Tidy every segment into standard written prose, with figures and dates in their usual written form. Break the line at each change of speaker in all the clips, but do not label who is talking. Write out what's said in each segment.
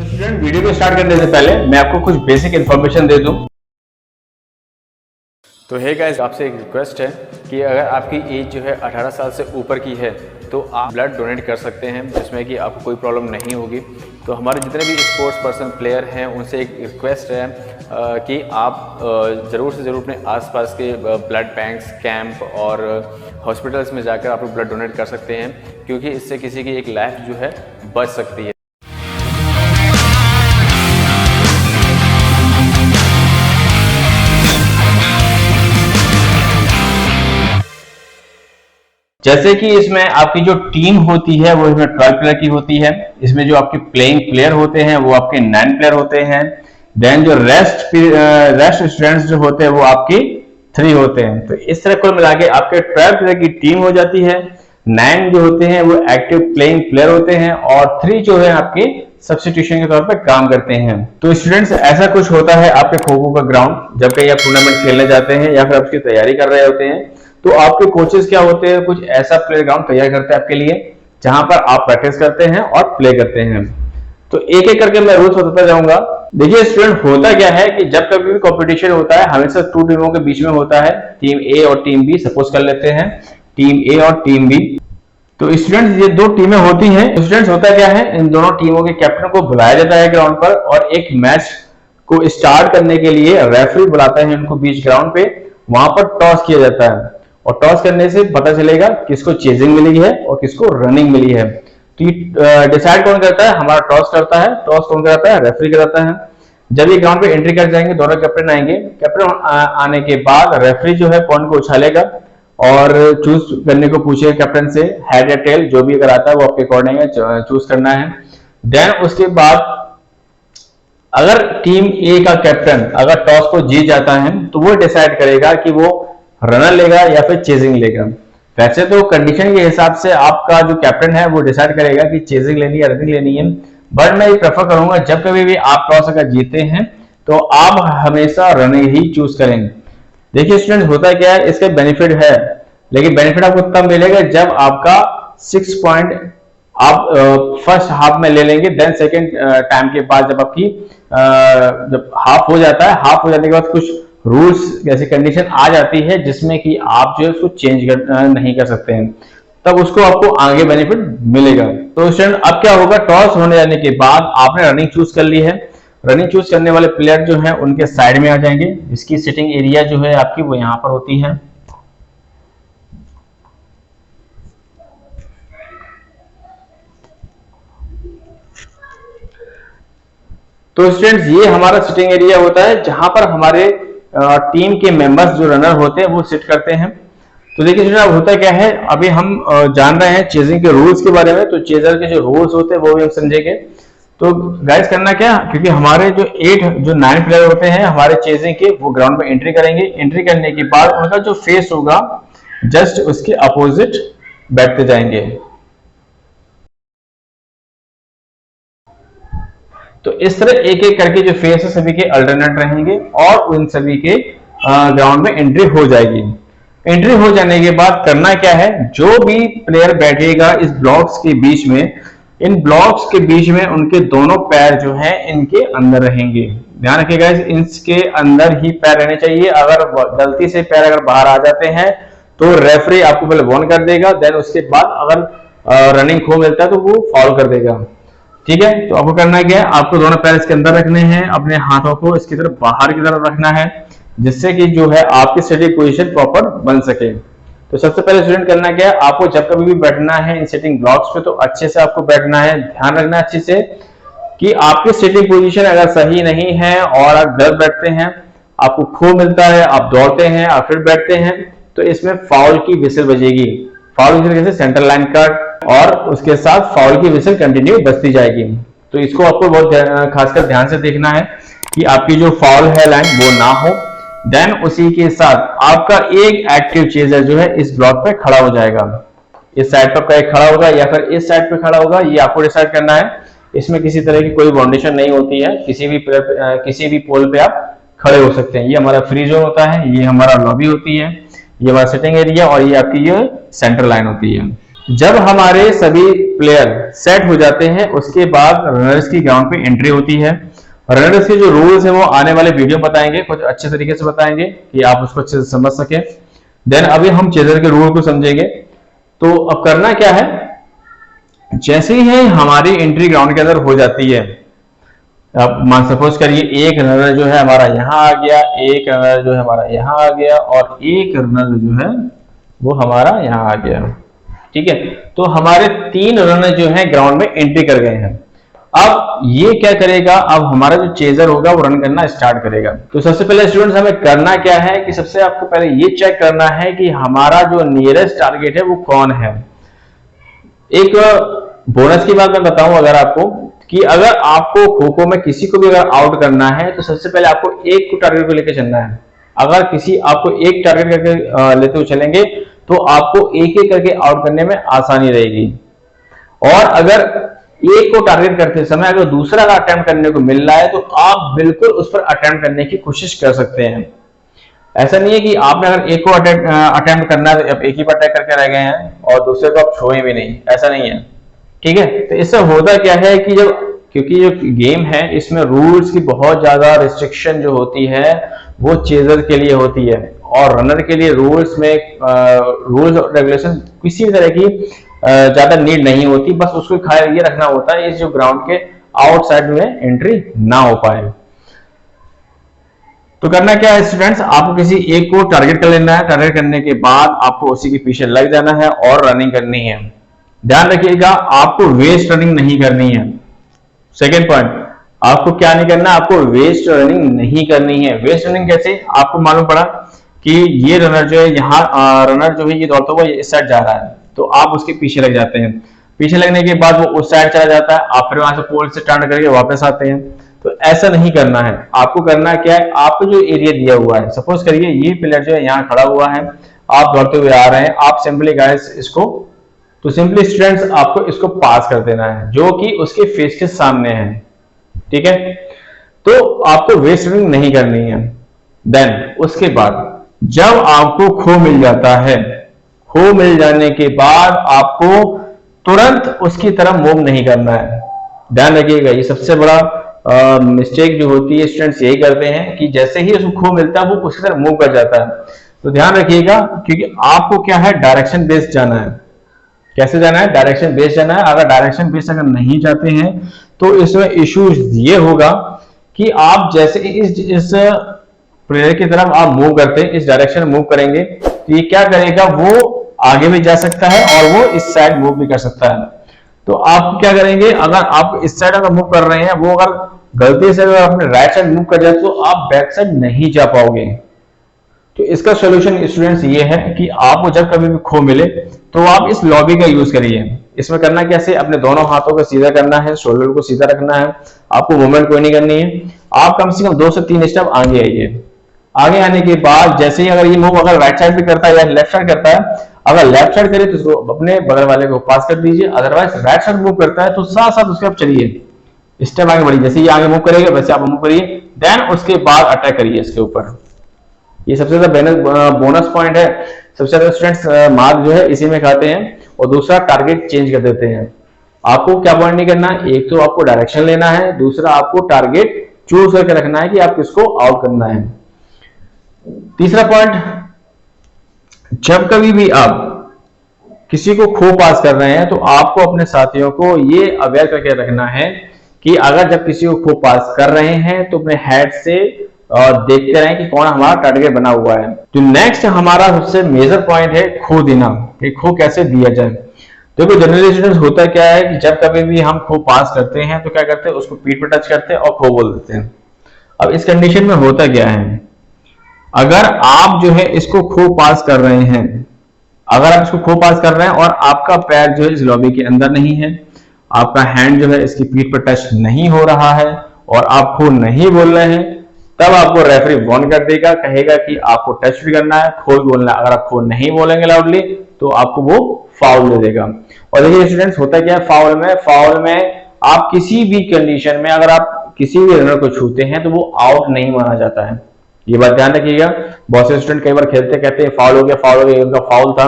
Student, video को start करने से पहले मैं आपको कुछ बेसिक इन्फॉर्मेशन दे दूं। तो हे गाइस, आपसे एक रिक्वेस्ट है कि अगर आपकी एज जो है 18 साल से ऊपर की है तो आप ब्लड डोनेट कर सकते हैं, जिसमें कि आपको कोई प्रॉब्लम नहीं होगी। तो हमारे जितने भी स्पोर्ट्स पर्सन प्लेयर हैं उनसे एक रिक्वेस्ट है कि आप ज़रूर से ज़रूर अपने आसपास के ब्लड बैंक्स, कैंप और हॉस्पिटल्स में जाकर आप ब्लड डोनेट कर सकते हैं, क्योंकि इससे किसी की एक लाइफ जो है बच सकती है। जैसे कि इसमें आपकी जो टीम होती है वो इसमें 12 प्लेयर की होती है। इसमें जो आपके प्लेइंग प्लेयर होते हैं वो आपके 9 प्लेयर होते हैं। देन जो रेस्ट स्टूडेंट्स जो होते हैं वो आपके 3 होते हैं। तो इस तरह कुल मिला के आपके 12 प्लेयर की टीम हो जाती है। 9 जो होते हैं वो एक्टिव प्लेइंग प्लेयर होते हैं और 3 जो है आपके सब्स्टिट्यूशन के तौर पर काम करते हैं। तो स्टूडेंट्स, ऐसा कुछ होता है आपके खो खो का ग्राउंड जब कहीं आप टूर्नामेंट खेलने जाते हैं या फिर आप उसकी तैयारी कर रहे होते हैं, तो आपके कोचेस क्या होते हैं, कुछ ऐसा प्ले ग्राउंड तैयार करते हैं आपके लिए जहां पर आप प्रैक्टिस करते हैं और प्ले करते हैं। तो एक एक करके मैं रूल्स बताता जाऊंगा। देखिए स्टूडेंट, होता क्या है कि जब कभी भी कंपटीशन होता है हमेशा 2 टीमों के बीच में होता है, टीम ए और टीम बी। सपोज कर लेते हैं टीम ए और टीम बी। तो स्टूडेंट्स, ये 2 टीमें होती हैं। स्टूडेंट्स, होता क्या है, इन दोनों टीमों के कैप्टन को बुलाया जाता है ग्राउंड पर और एक मैच को स्टार्ट करने के लिए रेफरी बुलाता है उनको बीच ग्राउंड पे। वहां पर टॉस किया जाता है और टॉस करने से पता चलेगा किसको चेजिंग मिली है और किसको रनिंग मिली है। तो ये डिसाइड कौन करता है? हमारा टॉस करता है। टॉस कौन कराता है? रेफरी कराता है। जब ये ग्राउंड पे एंट्री कर जाएंगे दोनों कैप्टन आएंगे। कैप्टन आने के बाद रेफरी जो है पॉइंट को उछालेगा और चूज करने को पूछेगा कैप्टन से, हेड या टेल जो भी अगर आता है वो आपके अकॉर्डिंग है, चूज करना है। देन उसके बाद अगर टीम ए का कैप्टन अगर टॉस को जीत जाता है तो वो डिसाइड करेगा कि वो रनर लेगा या फिर चेजिंग लेगा। वैसे तो कंडीशन के हिसाब से आपका जो कैप्टन है वो डिसाइड करेगा कि चेजिंग लेनी है या रनिंग लेनी है, बट मैं ये प्रेफर करूंगा जब कभी भी आप टॉस अगर जीते हैं तो आप हमेशा रनिंग ही चूज करेंगे। देखिए स्टूडेंट, होता क्या है, इसके बेनिफिट है, लेकिन बेनिफिट आपको तब मिलेगा जब आपका 6 पॉइंट आप फर्स्ट हाफ में ले लेंगे। देन सेकेंड टाइम के बाद जब आपकी जब हाफ हो जाता है, हाफ हो जाने के बाद कुछ रूल्स जैसी कंडीशन आ जाती है जिसमें कि आप जो है उसको चेंज नहीं कर सकते हैं, तब उसको आपको आगे बेनिफिट मिलेगा। तो स्टूडेंट, अब क्या होगा, टॉस होने जाने के बाद आपने रनिंग चूज कर ली है। रनिंग चूज करने वाले प्लेयर जो है उनके साइड में आ जाएंगे। इसकी सिटिंग एरिया जो है आपकी वो यहां पर होती है। तो स्टूडेंट्स, ये हमारा सिटिंग एरिया होता है जहां पर हमारे टीम के मेंबर्स जो रनर होते हैं वो सिट करते हैं। तो देखिए स्टूडेंट, अब होता क्या है, अभी हम जान रहे हैं चेजिंग के रूल्स के बारे में। तो चेजर के जो रूल्स होते हैं वो भी हम समझेंगे। तो गाइस, करना क्या, क्योंकि हमारे जो 9 प्लेयर होते हैं हमारे चेजिंग के, वो ग्राउंड में एंट्री करेंगे। एंट्री करने के बाद उनका जो फेस होगा जस्ट उसके अपोजिट बैठते जाएंगे। तो इस तरह एक एक करके जो फेस है सभी के अल्टरनेट रहेंगे और उन सभी के ग्राउंड में एंट्री हो जाएगी। एंट्री हो जाने के बाद करना क्या है, जो भी प्लेयर बैठेगा इस ब्लॉक्स के बीच में, इन ब्लॉक्स के बीच में उनके दोनों पैर जो हैं इनके अंदर रहेंगे। ध्यान रखिएगा, इनके अंदर ही पैर रहने चाहिए। अगर गलती से पैर अगर बाहर आ जाते हैं तो रेफरी आपको पहले वार्न कर देगा। देन उसके बाद अगर रनिंग खो मिलता है तो वो फाउल कर देगा। ठीक है, तो आपको करना क्या है, आपको दोनों पैर इसके अंदर रखने हैं, अपने हाथों को इसकी तरफ बाहर की तरफ रखना है, जिससे कि जो है आपकी सिटिंग पोजीशन प्रॉपर बन सके। तो सबसे पहले स्टूडेंट करना क्या है, आपको जब कभी भी बैठना है इन सिटिंग ब्लॉक्स पे तो अच्छे से आपको बैठना है। ध्यान रखना अच्छे से कि आपकी सिटिंग पोजीशन अगर सही नहीं है और आप गलत बैठते हैं, आपको खो मिलता है, आप दौड़ते हैं, आप फिर बैठते हैं, तो इसमें फाउल की विसिल बजेगी। फाउल की जैसे सेंटर लाइन कट और उसके साथ फाउल की विसिल कंटिन्यू बजती जाएगी। तो इसको आपको बहुत खासकर ध्यान से देखना है कि आपकी जो फाउल है लाइन वो ना हो। देन उसी के साथ आपका एक एक्टिव चेजर जो है इस ब्लॉक पे खड़ा हो जाएगा। इस साइड पर एक खड़ा होगा या फिर इस साइड पे खड़ा होगा, ये आपको डिसाइड करना है। इसमें किसी तरह की कोई बाउंडेशन नहीं होती है, किसी भी पोल पे आप खड़े हो सकते हैं। ये हमारा फ्री जोन होता है, ये हमारा लॉबी होती है, ये हमारा सिटिंग एरिया और ये आपकी ये सेंटर लाइन होती है। जब हमारे सभी प्लेयर सेट हो जाते हैं उसके बाद रनर्स की ग्राउंड पे एंट्री होती है। रनर्स के जो रूल्स है वो आने वाले वीडियो बताएंगे, कुछ अच्छे तरीके से बताएंगे कि आप उसको अच्छे से समझ सके। देन अभी हम चेजर के रूल को समझेंगे। तो अब करना क्या है, जैसे ही हमारी एंट्री ग्राउंड के अंदर हो जाती है, अब मान सपोज करिए एक रनर जो है हमारा यहाँ आ गया, एक रनर जो है हमारा यहाँ आ गया और एक रनर जो है वो हमारा यहाँ आ गया, ठीक है। तो हमारे 3 रनर जो है ग्राउंड में एंट्री कर गए हैं। अब ये क्या करेगा, अब हमारा जो चेजर होगा वो रन करना स्टार्ट करेगा। तो सबसे पहले स्टूडेंट्स हमें करना क्या है कि सबसे आपको पहले ये चेक करना है कि हमारा जो नियरेस्ट टारगेट है वो कौन है। एक बोनस की बात मैं बताऊं अगर आपको, कि अगर आपको खो खो में किसी को भी अगर आउट करना है तो सबसे पहले आपको एक को टारगेट को लेकर चलना है। अगर किसी आपको एक टारगेट करके लेते हुए चलेंगे तो आपको एक एक करके आउट करने में आसानी रहेगी। और अगर एक को टारगेट करते समय अगर दूसरा का अटेम्प्ट करने को मिल रहा है तो आप बिल्कुल उस पर अटेम्प्ट करने की कोशिश कर सकते हैं। ऐसा नहीं है कि आपने अगर एक को अटेम्प्ट करना है तो अब एक ही पर अटैक करके रह गए हैं और दूसरे को आप छोड़े भी नहीं, ऐसा नहीं है, ठीक है। तो इससे होता क्या है कि जब, क्योंकि जो गेम है इसमें रूल्स की बहुत ज्यादा रिस्ट्रिक्शन जो होती है वो चेजर के लिए होती है और रनर के लिए रूल्स में रूल्स और रेगुलेशन किसी भी तरह की ज्यादा नीड नहीं होती। बस उसको ये रखना होता है इस जो ग्राउंड के आउटसाइड में एंट्री ना हो पाए। तो करना क्या है स्टूडेंट्स, आपको किसी एक को टारगेट कर लेना है। टारगेट करने के बाद आपको उसी के पीछे लग जाना है और रनिंग करनी है। ध्यान रखिएगा आपको वेस्ट रनिंग नहीं करनी है। सेकेंड पॉइंट, आपको क्या नहीं करना, आपको वेस्ट रनिंग नहीं करनी है। वेस्ट रनिंग कैसे, आपको मालूम पड़ा कि ये रनर जो है यहाँ रनर जो है ये दौड़ता हुआ इस साइड जा रहा है तो आप उसके पीछे लग जाते हैं। पीछे लगने के बाद वो उस साइड चला जाता है, आप फिर वहां से पोल से टर्न करके वापस आते हैं। तो ऐसा नहीं करना है। आपको करना क्या है, आपको जो एरिया दिया हुआ है, सपोज करिए ये प्लेयर जो है यहाँ खड़ा हुआ है, आप दौड़ते हुए आ रहे हैं, आप सिंपली गाइस इसको, तो सिंपली स्टूडेंट्स आपको इसको पास कर देना है जो कि उसके फेस के सामने है, ठीक है। तो आपको वेस्ट रनिंग नहीं करनी है। देन उसके बाद जब आपको खो मिल जाता है, खो मिल जाने के बाद आपको तुरंत उसकी तरफ मूव नहीं करना है। ध्यान रखिएगा ये सबसे बड़ा मिस्टेक जो होती है स्टूडेंट्स यही करते हैं कि जैसे ही उसको खो मिलता है वो उसकी तरफ मूव कर जाता है। तो ध्यान रखिएगा क्योंकि आपको क्या है, डायरेक्शन बेस्ड जाना है। कैसे जाना है, डायरेक्शन बेस्ड जाना है। अगर डायरेक्शन बेस्ड अगर नहीं जाते हैं तो इसमें इश्यूज ये होगा कि आप जैसे इस प्लेयर की तरफ आप मूव करते हैं, इस डायरेक्शन में मूव करेंगे तो ये क्या करेगा, वो आगे भी जा सकता है और वो इस साइड मूव भी कर सकता है। तो आप क्या करेंगे, अगर आप इस साइड अगर मूव कर रहे हैं, वो अगर गलती से अगर अपने राइट साइड मूव कर जाए तो आप बैक साइड नहीं जा पाओगे। तो इसका सोल्यूशन स्टूडेंट्स ये है कि आपको जब कभी भी खो मिले तो आप इस लॉबी का यूज करिए। इसमें करना कैसे, अपने दोनों हाथों को सीधा करना है, शोल्डर को सीधा रखना है, आपको मूवमेंट कोई नहीं करनी है। आप कम से कम 2 से 3 स्टेप आगे आइए। आगे आने के बाद जैसे ही अगर ये मूव अगर राइट साइड भी करता है या लेफ्ट साइड करता है, अगर लेफ्ट साइड करे तो उसको अपने बगल वाले को पास कर दीजिए, अदरवाइज राइट साइड मूव करता है तो साथ साथ उसके आप चलिए, स्टेप आगे बढ़िए। जैसे ये आगे मूव करेगा वैसे आप मूव करिए, देन उसके बाद अटैक करिए इसके ऊपर। ये सबसे ज्यादा बोनस पॉइंट है। सबसे ज्यादा स्टूडेंट्स मार्क जो है इसी में खाते हैं। और दूसरा टारगेट चेंज कर देते हैं। आपको क्या पॉइंट नहीं करना, एक तो आपको डायरेक्शन लेना है, दूसरा आपको टारगेट चूज करके रखना है कि आप किसको आउट करना है। तीसरा पॉइंट, जब कभी भी आप किसी को खो पास कर रहे हैं तो आपको अपने साथियों को ये अवेयर करके रखना है कि अगर जब किसी को खो पास कर रहे हैं तो अपने हेड से देखते रहें कि कौन हमारा टारगेट बना हुआ है। तो नेक्स्ट हमारा सबसे मेजर पॉइंट है खो देना, कि खो कैसे दिया जाए। देखो जनरली स्टूडेंट्स होता क्या है कि जब कभी भी हम खो पास करते हैं तो क्या करते हैं, उसको पीठ पर टच करते हैं और खो बोल देते हैं। अब इस कंडीशन में होता क्या है, अगर आप जो है इसको खो पास कर रहे हैं, अगर आप इसको खो पास कर रहे हैं और आपका पैर जो है इस लॉबी के अंदर नहीं है, आपका हैंड जो है इसकी पीठ पर टच नहीं हो रहा है और आप खो नहीं बोल रहे हैं, तब आपको रेफरी वार्न कर देगा, कहेगा कि आपको टच भी करना है, खो भी बोलना है। अगर आप खो नहीं बोलेंगे लाउडली तो आपको वो फाउल दे देगा। और देखिए स्टूडेंट्स होता क्या है फाउल में आप किसी भी कंडीशन में अगर आप किसी भी रनर को छूते हैं तो वो आउट नहीं माना जाता है। ये बात ध्यान रखिएगा। बहुत से स्टूडेंट कई बार खेलते कहते हैं फाउल हो गया, उनका फाउल था।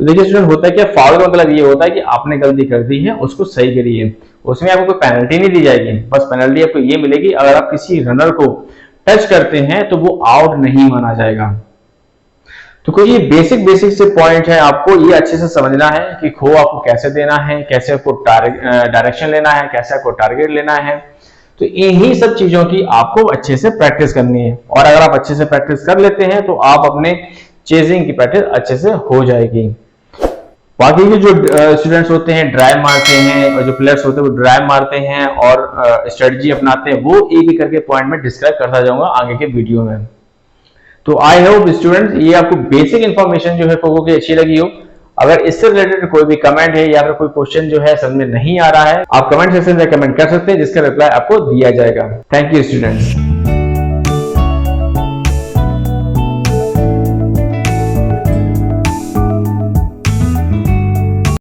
तो देखिए स्टूडेंट, होता है क्या, फाउल का मतलब ये होता है कि आपने गलती कर दी है, उसको सही करिए। उसमें आपको कोई पेनल्टी नहीं दी जाएगी, बस पेनल्टी आपको ये मिलेगी अगर आप किसी रनर को टच करते हैं तो वो आउट नहीं माना जाएगा। तो कोई ये बेसिक से पॉइंट है, आपको ये अच्छे से समझना है कि खो आपको कैसे देना है, कैसे आपको डायरेक्शन लेना है, कैसे आपको टारगेट लेना है। तो इन्हीं सब चीजों की आपको अच्छे से प्रैक्टिस करनी है, और अगर आप अच्छे से प्रैक्टिस कर लेते हैं तो आप अपने चेजिंग की प्रैक्टिस अच्छे से हो जाएगी। बाकी के जो स्टूडेंट्स होते हैं ड्राइव मारते हैं, और जो प्लेयर्स होते हैं वो ड्राइव मारते हैं और स्ट्रेटजी अपनाते हैं, वो एक एक करके पॉइंट में डिस्क्राइब करता जाऊंगा आगे के वीडियो में। तो आई होप स्टूडेंट्स ये आपको बेसिक इन्फॉर्मेशन जो है खो खो की अच्छी लगी हो। अगर इससे रिलेटेड कोई भी कमेंट है या फिर कोई क्वेश्चन जो है समझ में नहीं आ रहा है, आप कमेंट सेक्शन में कमेंट कर सकते हैं, जिसका रिप्लाई आपको दिया जाएगा। Thank you students.